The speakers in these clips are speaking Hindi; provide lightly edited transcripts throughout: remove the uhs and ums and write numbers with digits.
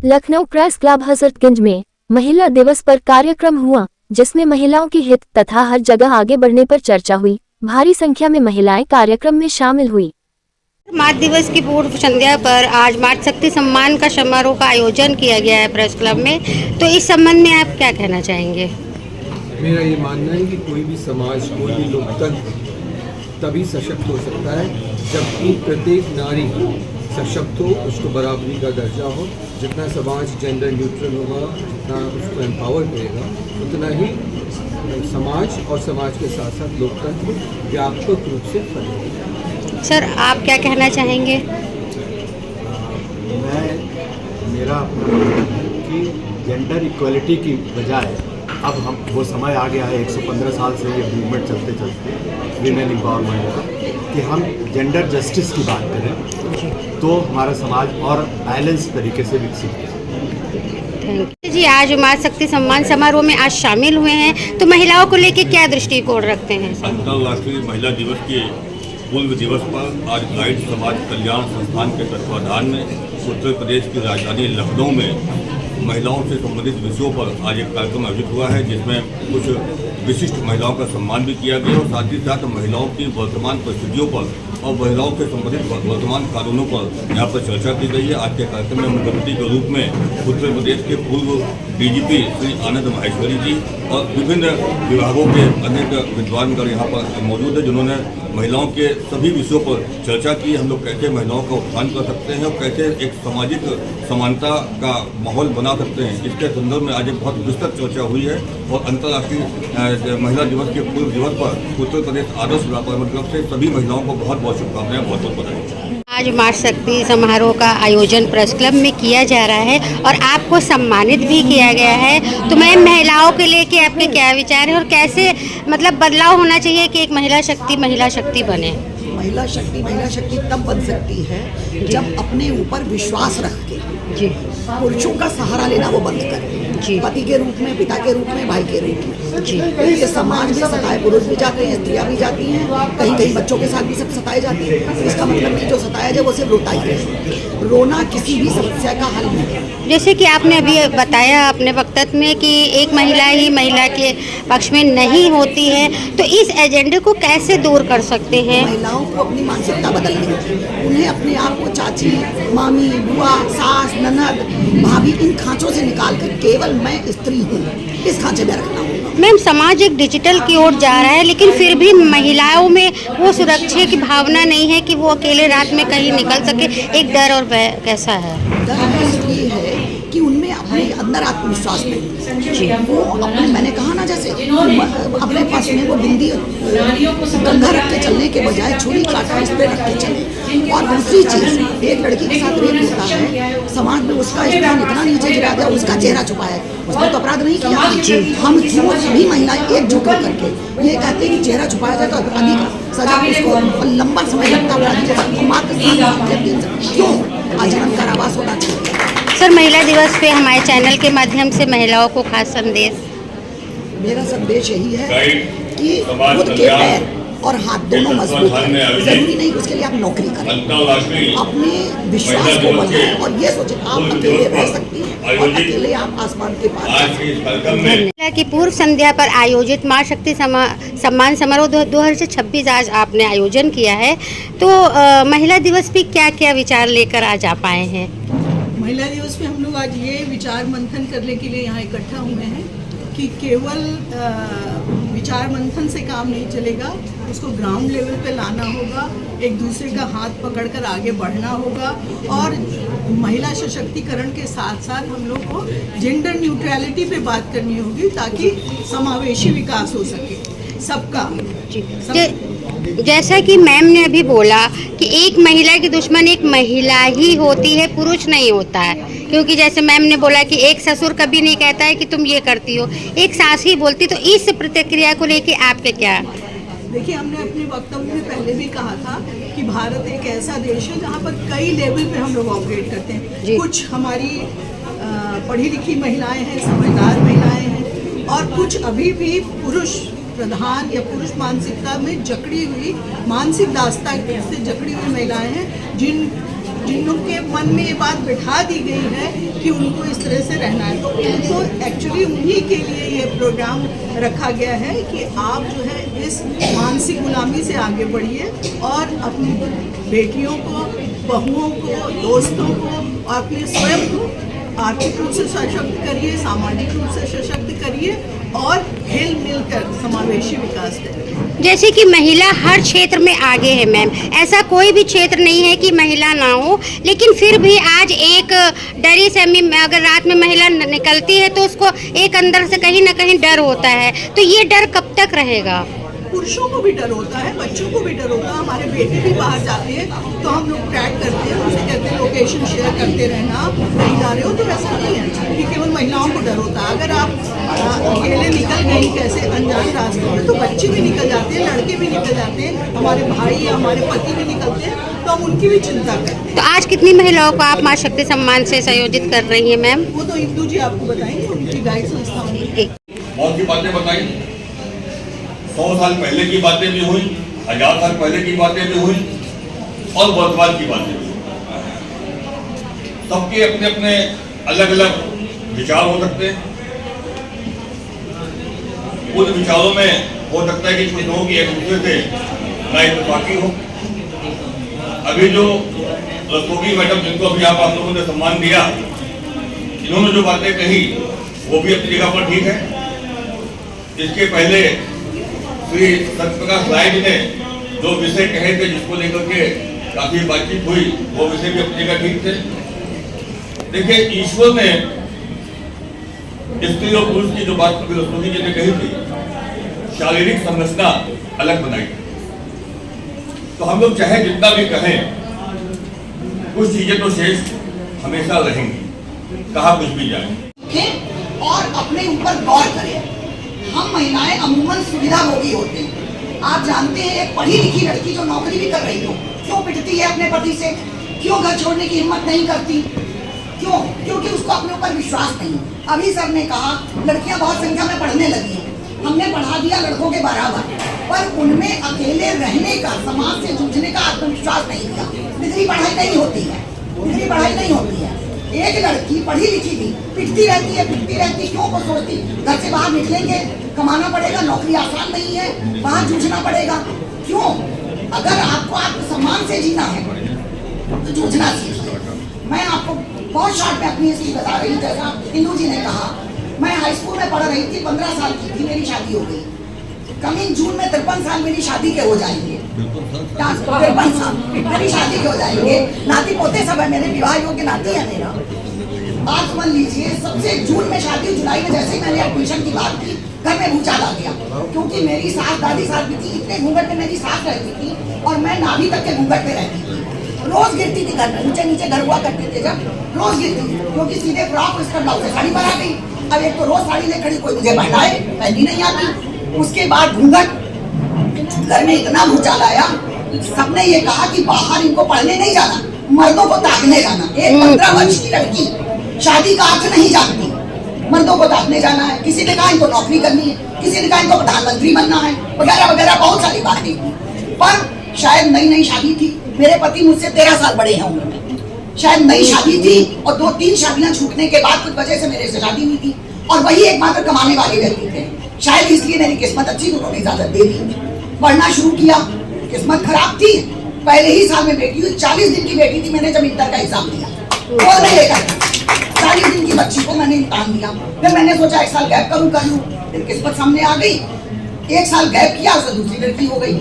लखनऊ प्रेस क्लब हजरतगंज में महिला दिवस पर कार्यक्रम हुआ, जिसमें महिलाओं के हित तथा हर जगह आगे बढ़ने पर चर्चा हुई। भारी संख्या में महिलाएं कार्यक्रम में शामिल हुई। मातृ दिवस की पूर्व संध्या पर आज मातृशक्ति सम्मान का समारोह का आयोजन किया गया है प्रेस क्लब में, तो इस संबंध में आप क्या कहना चाहेंगे? मेरा ये मानना है कि कोई भी समाज, कोई भी लोकतंत्र तभी सशक्त हो सकता है जबकि प्रत्येक नारी सशक्त हो, उसको बराबरी का दर्जा हो। जितना समाज जेंडर न्यूट्रल होगा, जितना उसको एम्पावर करेगा, उतना ही समाज और समाज के साथ साथ लोकतंत्र व्यापक रूप से फैलेगा। सर, आप क्या कहना चाहेंगे? मेरा अपना मानना है कि जेंडर इक्वलिटी की बजाय अब हम वो समय आ गया है, 115 साल से ये मूवमेंट चलते चलते वीमेन एम्पावरमेंट का, कि हम जेंडर जस्टिस की बात करें तो हमारा समाज और बैलेंस तरीके से विकसित हो। जी, आज मातृशक्ति सम्मान समारोह में आज शामिल हुए हैं, तो महिलाओं को लेकर क्या दृष्टिकोण रखते हैं? अंतर्राष्ट्रीय महिला दिवस के पूर्व दिवस पर आज गाइड समाज कल्याण संस्थान के तत्वाधान में उत्तर प्रदेश की राजधानी लखनऊ में महिलाओं से संबंधित विषयों पर आज एक कार्यक्रम आयोजित हुआ है, जिसमें कुछ विशिष्ट महिलाओं का सम्मान भी किया गया और साथ ही साथ महिलाओं की वर्तमान परिस्थितियों पर और महिलाओं से संबंधित वर्तमान कानूनों पर यहाँ पर चर्चा की गई है। आज के कार्यक्रम में मुख्य अतिथि के रूप में उत्तर प्रदेश के पूर्व डीजीपी श्री आनंद माहेश्वरी जी और विभिन्न विभागों के अनेक विद्वानगण यहाँ पर मौजूद है, जिन्होंने महिलाओं के सभी विषयों पर चर्चा की। हम लोग कैसे महिलाओं का उत्थान कर सकते हैं और कैसे एक सामाजिक समानता का माहौल बना सकते हैं, इसके संदर्भ में आज एक बहुत विस्तृत चर्चा हुई है। और अंतर्राष्ट्रीय महिला दिवस के पूर्व दिवस पर उत्तर प्रदेश आदर्श व्यापार क्लब से सभी महिलाओं को बहुत बहुत शुभकामनाएं, बहुत बहुत बधाई। आज मातृशक्ति समारोह का आयोजन प्रेस क्लब में किया जा रहा है और आपको सम्मानित भी किया गया है, तो मैम महिलाओं के लेके आपके क्या विचार है और कैसे मतलब बदलाव होना चाहिए कि एक महिला शक्ति बने? महिला शक्ति तब बन सकती है जब अपने ऊपर विश्वास रख के जी पुरुषों का सहारा लेना वो बंद करे, पति के रूप में, पिता के रूप में, भाई के रूप में जी। ये समाज में सताए पुरुष भी जाते हैं, स्त्रियाँ भी जाती हैं, कहीं कहीं बच्चों के साथ भी सब सताए जाते हैं। इसका मतलब नहीं जो सताया जाए वो सिर्फ रोता ही है। रोना किसी भी समस्या का हल नहीं है। जैसे कि आपने अभी बताया अपने वक्तव्य में कि एक महिला ही महिला के पक्ष में नहीं होती है, तो इस एजेंडे को कैसे दूर कर सकते हैं? महिलाओं को अपनी मानसिकता बदलनी है, उन्हें अपने आप को चाची, मामी, बुआ, सास, ननद, भाभी इन खांचों से निकाल कर केवल मैं स्त्री हूँ इस खांचे में रखना होगा। मैम, समाज एक डिजिटल की ओर जा रहा है, लेकिन फिर भी महिलाओं में वो सुरक्षा की भावना नहीं है कि वो अकेले रात में कहीं निकल सके, एक डर और भय कैसा है? डर इसलिए है कि उनमें अपने अंदर आत्मविश्वास नहीं है। वो अपने, मैंने कहा ना, जैसे अपने पास में वो बिंदी कंधा रख के चलने के बजाय छुरी काटा इस पे रख के चले। और दूसरी चीज़, एक लड़की के साथ रेप होता है, समाज में उसका स्थान इतना नीचे गिरा दिया, उसका चेहरा छुपाया, उसने तो अपराध नहीं किया। हम क्यों सभी महिलाएं एकजुट होकर के ये कहते हैं कि चेहरा छुपाया जाए तो अपराधी का सजा उसको लंबा समय लगता, अपराधी को मात्र क्यों आजीवन कारावास होना चाहिए। सर, महिला दिवस पे हमारे चैनल के माध्यम से महिलाओं को खास संदेश? मेरा संदेश यही है कि खुद के पैर और हाथ दोनों मजबूत हैं। जरूरी नहीं उसके लिए आप नौकरी करें, अपने विश्वास को बढ़ाएं और ये सोचें आप अकेले रह सकती हैं और अकेले आप आसमान के पार। महिला की पूर्व संध्या पर आयोजित मातृशक्ति सम्मान समारोह 2026 आज आपने आयोजन किया है, तो महिला दिवस पे क्या क्या विचार लेकर आज आप आए हैं? महिला दिवस पे हम लोग आज ये विचार मंथन करने के लिए यहाँ इकट्ठा हुए हैं कि केवल विचार मंथन से काम नहीं चलेगा, उसको ग्राउंड लेवल पे लाना होगा, एक दूसरे का हाथ पकड़कर आगे बढ़ना होगा और महिला सशक्तिकरण के साथ साथ हम लोग को जेंडर न्यूट्रलिटी पे बात करनी होगी ताकि समावेशी विकास हो सके सबका। जैसा कि मैम ने अभी बोला कि एक महिला की दुश्मन एक महिला ही होती है, पुरुष नहीं होता है, क्योंकि जैसे मैम ने बोला कि एक ससुर कभी नहीं कहता है कि तुम ये करती हो, एक सास ही बोलती। तो इस प्रतिक्रिया को लेके आपके क्या? देखिए, हमने अपने वक्तव्य में पहले भी कहा था कि भारत एक ऐसा देश है जहाँ पर कई लेवल पे हम लोग ऑपरेट करते हैं। कुछ हमारी पढ़ी लिखी महिलाएं हैं, समझदार महिलाएं हैं, और कुछ अभी भी पुरुष प्रधान या पुरुष मानसिकता में जकड़ी हुई, मानसिक दास्ता से जकड़ी हुई महिलाएं हैं, जिन लोग के मन में ये बात बिठा दी गई है कि उनको इस तरह से रहना है, तो उनको एक्चुअली उन्हीं के लिए ये प्रोग्राम रखा गया है कि आप जो है इस मानसिक गुलामी से आगे बढ़िए और अपनी बेटियों को, बहुओं को, दोस्तों को और अपने स्वयं को आर्थिक रूप से सशक्त करिए, सामाजिक रूप से सशक्त करिए और हिल मिल कर समावेशी विकास करिए। जैसे कि महिला हर क्षेत्र में आगे है मैम, ऐसा कोई भी क्षेत्र नहीं है कि महिला ना हो, लेकिन फिर भी आज एक डरी सहमी में अगर रात में महिला निकलती है तो उसको एक अंदर से कहीं ना कहीं डर होता है, तो ये डर कब तक रहेगा? पुरुषों को भी डर होता है, बच्चों को भी डर होता है। हमारे बेटे भी बाहर जाते हैं तो हम लोग ट्रैक करते हैं, उनसे कहते हैं लोकेशन शेयर करते रहना, कहीं जा रहे हो, तो वैसा नहीं है कि केवल महिलाओं को डर होता है। अगर आप अकेले निकल गई कैसे अनजान रास्ते में, तो बच्चे भी निकल जाते हैं, लड़के भी निकल जाते हैं, हमारे भाई या हमारे पति भी निकलते हैं, तो हम उनकी भी चिंता करते हैं। तो आज कितनी महिलाओं को आप माँ शक्ति सम्मान से संयोजित कर रही हैं मैम? वो तो इंदू जी आपको बताएंगे, उनकी गाइड संस्था में। बहुत सी बातें बताई, 100 साल पहले की बातें भी हुई, 1000 साल पहले की बातें भी हुई और वर्तमान की बातें भी। सबके अपने अपने अलग अलग विचार हो सकते हैं। उन विचारों में हो सकता है कि कुछ लोगों की एक दूसरे से ना इत्तेफाकी हो। अभी जो रस्तोगी मैडम, जिनको अभी आप लोगों ने सम्मान दिया, इन्होंने जो बातें कही वो भी अपनी जगह पर ठीक है। इसके पहले श्री सत्यप्रकाश राय जी ने जो विषय कहे थे, जिसको लेकर के काफी बातचीत हुई, वो विषय भी अपनी जगह ठीक थे। देखिए, ईश्वर ने स्त्री और पुरुष की जो बात कभी रस्तोगी जी ने कही थी, शारीरिक संरचना अलग बनाई। तो हम लोग चाहे जितना भी कहें, कुछ चीजें तो शेष हमेशा रहेंगी, कहा कुछ भी जाए। और अपने ऊपर गौर करें। हम महिलाएं अमूमन सुविधाभोगी होते हैं। आप जानते हैं, एक पढ़ी लिखी लड़की जो नौकरी भी कर रही हो, क्यों पिटती है अपने पति से? क्यों घर छोड़ने की हिम्मत नहीं करती? क्यों? क्योंकि उसको अपने ऊपर विश्वास नहीं। अभी सर ने कहा लड़कियां बहुत संख्या में पढ़ने लगी हैं, हमने बढ़ा दिया लड़कों के बराबर, पर उनमें अकेले रहने का, समाज से जूझने का आत्मविश्वास नहीं दिया। डिग्री पढ़ाई नहीं होती है, डिग्री पढ़ाई नहीं होती है। एक लड़की पढ़ी लिखी भी पिटती रहती है, क्यों को सोचती? घर से बाहर निकलेंगे, कमाना पड़ेगा, नौकरी आसान नहीं है, बाहर जूझना पड़ेगा। क्यों? अगर आपको आत्मसम्मान से जीना है तो जूझना सीखिए। मैं आपको बहुत शॉर्ट में अपनी हिस्ट्री बता रही हूँ। जैसा इंदू जी ने कहा, मैं हाई स्कूल में पढ़ रही थी, 15 साल की थी, मेरी शादी हो गई। कमिंग जून में 53 साल मेरी शादी के हो जाएंगे। 53 साल मेरी शादी के हो जाएंगे। नाती पोते सब है मेरे, विवाह योग्य नाती है मेरा। आज समझ लीजिए, सबसे जून में शादी, जुलाई में जैसे ही मैंने एडमिशन की बात की, घर में भूचाल आ गया, क्योंकि मेरी सास, दादी सास भी थी, इतने घूंघट में मेरी सास रहती थी और मैं नाभि तक के घूंघट में रहती थी। रोज गिरती थी घर में, ऊंचे नीचे घर हुआ करते थे जब, रोज गिरती थी, क्योंकि सीधे फ्रॉक उसका ब्लाउज से साड़ी पर आ गई। अब एक तो रोज साड़ी ले खड़ी, कोई मुझे पहनाए, पहनी नहीं आती। उसके बाद घूंघट, घर में इतना भूचाल आया, सबने ये कहा कि बाहर इनको पढ़ने नहीं जाना, मर्दों को ताकने जाना। एक 15 वर्ष की लड़की शादी का अर्थ नहीं जानती, मर्दों को ताकने जाना है। किसी ने कहा इनको नौकरी करनी है, किसी ने कहा इनको प्रधानमंत्री बनना है, वगैरह वगैरह बहुत सारी बातें। पर शायद नई शादी थी, मेरे पति मुझसे 13 साल बड़े हैं उम्र में, शायद नई शादी थी और 2-3 शादियां छूटने के बाद कुछ वजह से मेरे से शादी हुई थी, और वही एकमात्र कमाने वाले व्यक्ति थे। शायद इसलिए मेरी किस्मत अच्छी, उन्होंने इजाजत दे दी। पढ़ना शुरू किया, किस्मत खराब थी, पहले ही साल में बेटी हुई। 40 दिन की बेटी थी, मैंने जब इंटर का एग्जाम दिया, और नहीं लेकर 40 दिन की बच्ची को मैंने इम्तिहान दिया। फिर मैंने सोचा 1 साल गैप करूँ, कर लूँ, फिर किस्मत सामने आ गई। 1 साल गैप किया, उससे दूसरी लड़की हो गई।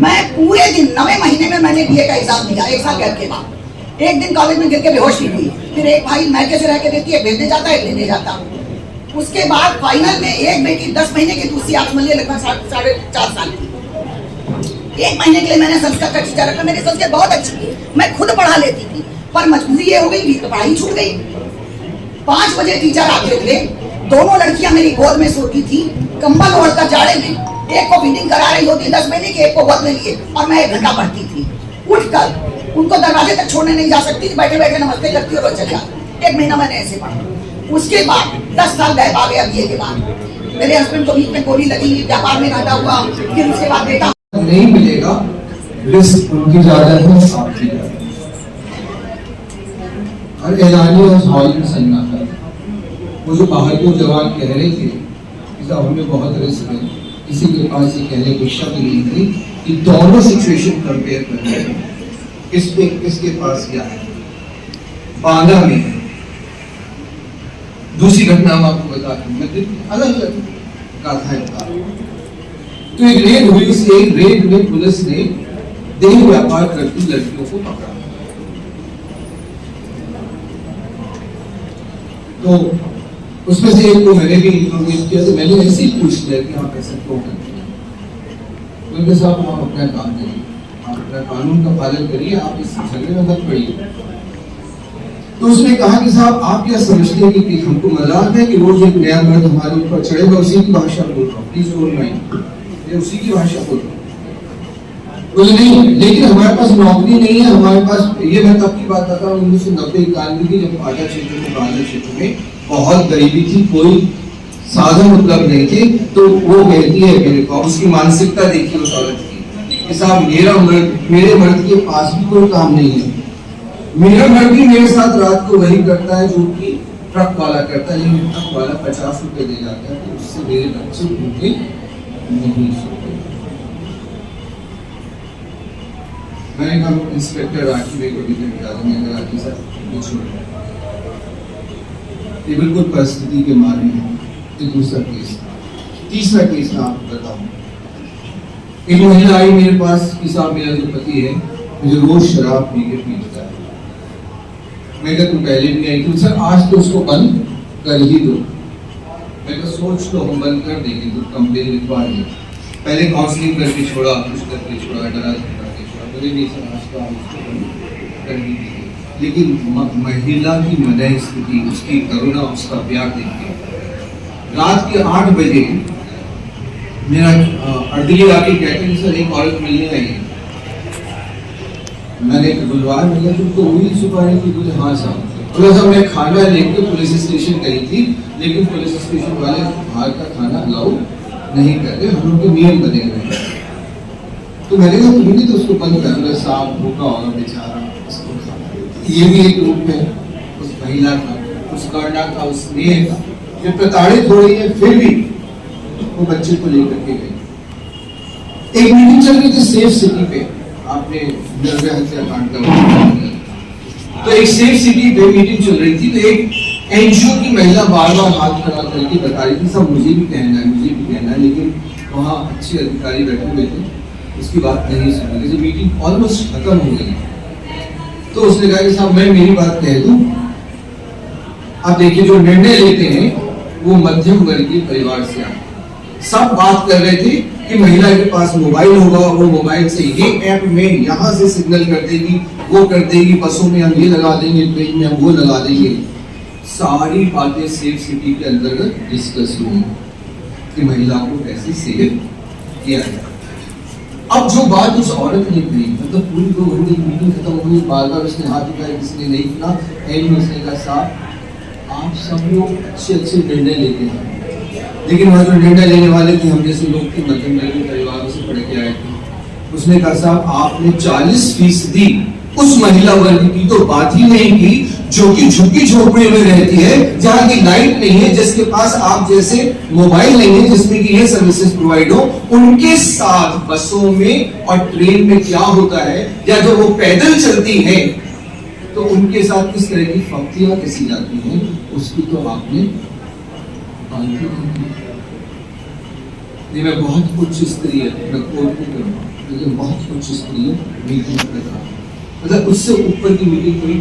मैं पूरे दिन 9वें महीने में मैंने बीए का एग्जाम दिया, 1 साल गैप के बाद। एक दिन कॉलेज में गिर के बेहोश नहीं हुई, फिर एक भाई मैके से रह के देती है, भेजने जाता है, लेने जाता। उसके बाद फाइनल में एक बेटी 10 महीने की, दूसरी आप समझिए लगभग 4.5 साल की। 1 महीने के लिए मैंने संस्कृत का टीचर रखा। मेरी संस्कृत बहुत अच्छी थी, मैं खुद पढ़ा लेती थी, पर मजबूरी ये हो गई, तो पढ़ाई छूट गई। 5 बजे टीचर आते थे, दोनों लड़कियां मेरी गोद में सोती थी, कंबल ओढ़कर जाड़े में। एक को फीडिंग करा रही होती 10 महीने की, एक को गोद में लिए, और मैं 1 घंटा पढ़ती थी। उठकर उनको दरवाजे तक छोड़ने नहीं जा सकती थी, बैठे बैठे नमस्ते करती और चल जाती। 1 महीना मैंने ऐसे पढ़ा। उसके बाद 10 साल गैप आ गया बीए के बाद। मेरे हस्बैंड को बीच में गोली लगी, व्यापार में घाटा हुआ, फिर उसके बाद बेटा नहीं मिलेगा, रिस्क उनकी ज्यादा है, आपकी ज्यादा। और ऐलानिया उस हॉल में सन्नाटा था। वो जो बाहर को जवान कह रहे थे कि साहब हमें बहुत रिस्क है, किसी के पास ये कहने को शक नहीं थी कि दोनों सिचुएशन कंपेयर कर रहे हैं, किसके पास क्या है। बांदा में दूसरी घटना हम आपको बता दूं, मैं अलग अलग गाथाएं बता रहा हूं। तो एक रेड हुई, उस एक रेड में पुलिस ने देह व्यापार करती लड़कियों को पकड़ा। तो उसमें से एक को मैंने भी इंफॉर्मेट किया, तो मैंने ऐसे ही पूछ लिया कि आप ऐसा क्यों करते हैं। उनके साथ आप अपना काम करिए, आप अपना कानून का पालन करिए, आप इस झगड़े में मत पड़िए। तो उसने कहा कि साहब आप क्या समझते हैं कि हमको मजाक है कि रोज एक नया मर्द हमारे ऊपर चढ़ेगा, उसी की भाषा बोल रहा हूँ, प्लीज डोंट माइंड, उसी की भाषा बोल रहा हूँ। बोले नहीं, लेकिन हमारे पास नौकरी नहीं है, हमारे पास, ये मैं तब की बात बता रहा हूँ 1990-91 की, जब आधा क्षेत्र में बांदा क्षेत्र में बहुत गरीबी थी, कोई साधन उपलब्ध नहीं थे। तो वो कहती है मेरे को, उसकी मानसिकता देखिए उस औरत की कि साहब मेरे मर्द के पास भी कोई काम नहीं है, मेरा मर्द भी मेरे साथ रात को वही करता है जो कि ट्रक वाला करता है, लेकिन ट्रक वाला 50 रुपए दे जाता है, तो उससे मेरे बच्चे भूखे नहीं सोते। मैंने कहा इंस्पेक्टर राखी मेरे को टिकट दिया, मैंने राखी सर ये बिल्कुल परिस्थिति के मारे हैं। ये दूसरा केस था। तीसरा केस मैं आपको बताऊं, एक महिला आई मेरे पास कि साहब मेरा जो पति है मुझे रोज शराब पी के पीटता है। मैं कहा तुम पहले भी आई थी, सर आज तो उसको बंद कर ही दो। मैं कहा सोच तो हम बंद कर देंगे, तो कंप्लेन लिखवा दें, पहले काउंसलिंग करके छोड़ा, कुछ करके छोड़ा, डरा धमका के छोड़ा, मुझे नहीं सर आज तो आप उसको बंद कर ही देंगे। लेकिन महिला की मनः स्थिति, उसकी करुणा, उसका प्यार देखिए। रात के 8 बजे मेरा अर्दली आके कहते हैं सर एक औरत मिलने आई है। मैंने बुलवाया, मैंने तुमको वही सुपारी की, बोले हाँ साहब। बोला साहब मैं खाना लेके पुलिस स्टेशन गई थी, लेकिन पुलिस स्टेशन वाले बाहर का खाना अलाउ नहीं कर रहे, हम लोग के नियम बने हुए हैं। तो मैंने कहा तुमने तो उसको बंद कर दिया, साहब भूखा होगा बेचारा, उसको खाना। ये भी एक रूप है उस महिला का, उस करुणा का, उस स्नेह का, जो प्रताड़ित हो रही है फिर भी वो बच्चे को लेकर के गई। एक मीटिंग चल रही थी सेफ सिटी पे, आपने निर्भया हत्याकांड का, तो एक सेफ सिटी पे मीटिंग चल रही थी। तो एक एनजीओ की महिला बार बार हाथ खड़ा करके बता रही थी सब मुझे भी कहना है, मुझे भी कहना है, लेकिन वहाँ अच्छे अधिकारी बैठे हुए थे, उसकी बात नहीं सुनी। जब मीटिंग ऑलमोस्ट खत्म हो गई तो उसने कहा कि साहब मैं मेरी बात कह दूं। अब देखिए जो निर्णय लेते हैं वो मध्यम वर्गीय परिवार से आते, सब बात कर रहे थे कि महिला के पास मोबाइल होगा, वो मोबाइल से ये ऐप में यहाँ से सिग्नल कर देगी, वो कर देगी, बसों में हम ये लगा देंगे, ट्रेन में हम वो लगा देंगे। सारी बातें सेफ सिटी के अंतर्गत डिस्कस हुई कि महिला को कैसे सेव किया जाए। अब जो बात उस औरत ने कही, मतलब पूरी 2 घंटे की मीटिंग खत्म हो गई, बार बार उसने हाथ उठाया, किसी ने नहीं सुना, एंड में उसने कहा साहब आप सब लोग अच्छे अच्छे निर्णय लेते हैं, लेकिन वहाँ जो निर्णय लेने वाले थे हम जैसे लोग थे, मध्यम वर्गीय परिवारों से पढ़ के आए थे। उसने कहा साहब आपने 40% उस महिला वर्ग की तो बात ही नहीं की जो कि झुग्गी झोपड़ी में रहती है, जहाँ की लाइट नहीं है, जिसके पास आप जैसे मोबाइल नहीं है, जिसमें कि ये सर्विसेज प्रोवाइड हो। उनके साथ बसों में और ट्रेन में क्या होता है, या जब वो पैदल चलती है तो उनके साथ किस तरह की फक्तियां कसी जाती हैं, उसकी तो आपने बात ही नहीं की। मैं बहुत उच्च स्तरीय, मैं कोर्ट नहीं कर रहा, लेकिन बहुत उच्च स्तरीय मीटिंग कर रहा हूँ, मतलब उससे ऊपर की मीटिंग कोई